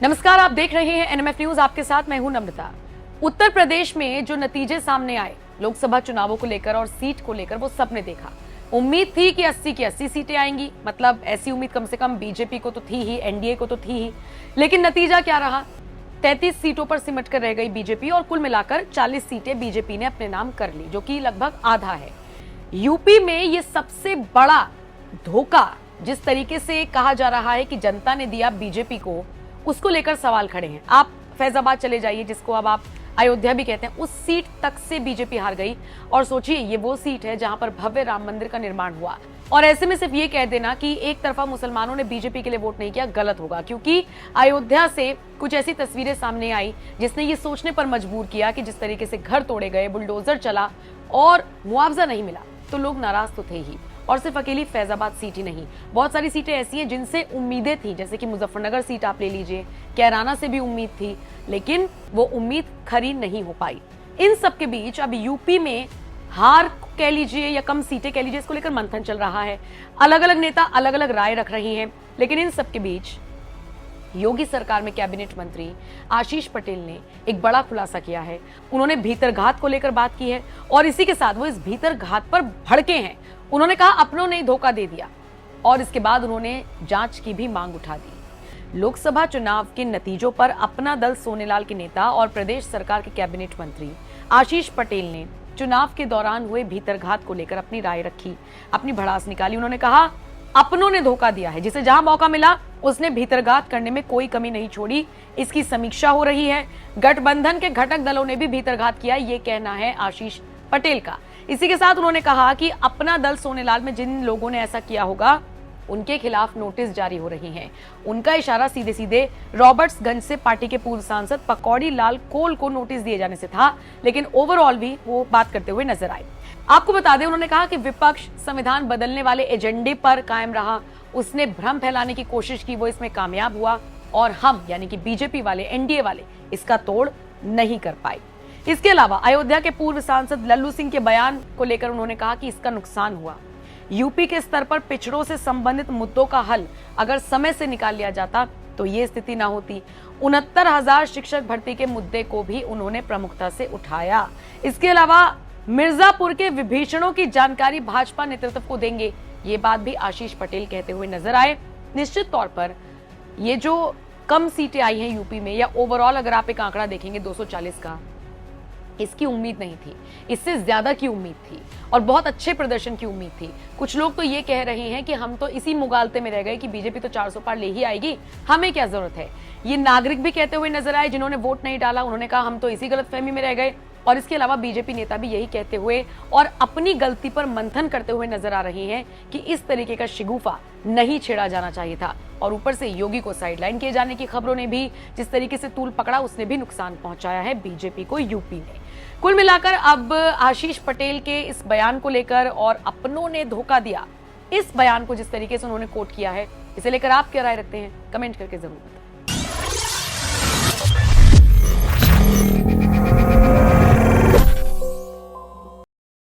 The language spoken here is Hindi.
नमस्कार, आप देख रहे हैं एनएमएफ न्यूज। आपके साथ मैं हूं नम्रता। उत्तर प्रदेश में जो नतीजे सामने आए लोकसभा चुनावों को लेकर और सीट को लेकर, वो सबने देखा। उम्मीद थी कि 80 की 80 सीटें आएंगी, मतलब ऐसी उम्मीद कम से कम बीजेपी को तो थी ही, एनडीए को तो थी ही। लेकिन नतीजा क्या रहा? 33 सीटों पर सिमट कर रह गई बीजेपी और कुल मिलाकर 40 सीटें बीजेपी ने अपने नाम कर ली, जो कि लगभग आधा है। यूपी में ये सबसे बड़ा धोखा जिस तरीके से कहा जा रहा है कि जनता ने दिया बीजेपी को, उसको लेकर सवाल खड़े हैं। आप फैजाबाद चले जाइए, जिसको अब आप अयोध्या भी कहते हैं, उस सीट तक से बीजेपी हार गई। और सोचिए, ये वो सीट है जहां पर भव्य राम मंदिर का निर्माण हुआ। और ऐसे में सिर्फ ये कह देना कि एक तरफा मुसलमानों ने बीजेपी के लिए वोट नहीं किया, गलत होगा, क्योंकि अयोध्या से कुछ ऐसी तस्वीरें सामने आई जिसने ये सोचने पर मजबूर किया कि जिस तरीके से घर तोड़े गए, बुलडोजर चला और मुआवजा नहीं मिला, तो लोग नाराज तो थे ही। और सिर्फ अकेली फैजाबाद सीट ही नहीं, बहुत सारी सीटें ऐसी हैं जिनसे उम्मीदें थी, जैसे कि मुजफ्फरनगर सीट आप ले लीजिए, कैराना से भी उम्मीद थी, लेकिन वो उम्मीद खरी नहीं हो पाई। इन सब के बीच अब यूपी में हार कह लीजिए या कम सीटें कह लीजिए, इसको लेकर मंथन चल रहा है। अलग अलग नेता अलग अलग राय रख रही हैं, लेकिन इन सब के बीच योगी सरकार में कैबिनेट मंत्री आशीष पटेल ने एक बड़ा खुलासा किया है। उन्होंने भीतरघात को लेकर बात की है और इसी के साथ वो इस भीतरघात पर भड़के हैं। उन्होंने कहा अपनों ने धोखा दे दिया और इसके बाद उन्होंने जांच की भी मांग उठा दी। लोकसभा चुनाव के नतीजों पर अपना दल सोनेलाल के नेता और प्रदेश सरकार के कैबिनेट मंत्री आशीष पटेल ने चुनाव के दौरान हुए भीतरघात को लेकर अपनी राय रखी, अपनी भड़ास निकाली। उन्होंने कहा अपनों ने धोखा दिया है, जिसे जहां मौका मिला उसने भीतरघात करने में कोई कमी नहीं छोड़ी। इसकी समीक्षा हो रही है। गठबंधन के घटक दलों ने भी भीतरघात किया, ये कहना है आशीष पटेल का। इसी के साथ उन्होंने कहा कि अपना दल सोनेलाल में जिन लोगों ने ऐसा किया होगा उनके खिलाफ नोटिस जारी हो रही हैं। उनका इशारा सीधे सीधे रॉबर्ट्सगंज से पार्टी के पूर्व सांसद पकौड़ी लाल कोल को नोटिस दिए जाने से था, लेकिन ओवरऑल भी वो बात करते हुए नजर आए। आपको बता दें, उन्होंने कहा कि विपक्ष संविधान बदलने वाले एजेंडे पर कायम रहा, उसने भ्रम फैलाने की कोशिश की, वो इसमें कामयाब हुआ और हम यानी कि बीजेपी वाले, एनडीए वाले इसका तोड़ नहीं कर पाए। इसके अलावा अयोध्या के पूर्व सांसद लल्लू सिंह के बयान को लेकर उन्होंने कहा कि इसका नुकसान हुआ। यूपी के स्तर पर पिछड़ों से संबंधित मुद्दों का हल अगर समय से निकाल लिया जाता तो ये स्थिति ना होती। 69,000 शिक्षक भर्ती के मुद्दे को भी उन्होंने प्रमुखता से उठाया। इसके अलावा मिर्जापुर के विभीषणों की जानकारी भाजपा नेतृत्व को देंगे, ये बात भी आशीष पटेल कहते हुए नजर आए। निश्चित तौर पर ये जो कम सीटें आई हैं यूपी में, या ओवरऑल अगर आप एक आंकड़ा देखेंगे 240 का, इसकी उम्मीद नहीं थी, इससे ज्यादा की उम्मीद थी और बहुत अच्छे प्रदर्शन की उम्मीद थी। कुछ लोग तो ये कह रहे हैं कि हम तो इसी मुगालते में रह गए कि बीजेपी तो 400 पार ले ही आएगी, हमें क्या जरूरत है। ये नागरिक भी कहते हुए नजर आए जिन्होंने वोट नहीं डाला। उन्होंने कहा हम तो इसी गलतफहमी में रह गए। और इसके अलावा बीजेपी नेता भी यही कहते हुए और अपनी गलती पर मंथन करते हुए नजर आ रहे हैं कि इस तरीके का शिगुफा नहीं छेड़ा जाना चाहिए था। और ऊपर से योगी को साइडलाइन किए जाने की खबरों ने भी जिस तरीके से तूल पकड़ा, उसने भी नुकसान पहुंचाया है बीजेपी को यूपी में। कुल मिलाकर अब आशीष पटेल के इस बयान को लेकर और अपनों ने धोखा दिया, इस बयान को जिस तरीके से उन्होंने कोट किया है, इसे लेकर आप क्या राय रखते हैं? कमेंट करके जरूर बताएं।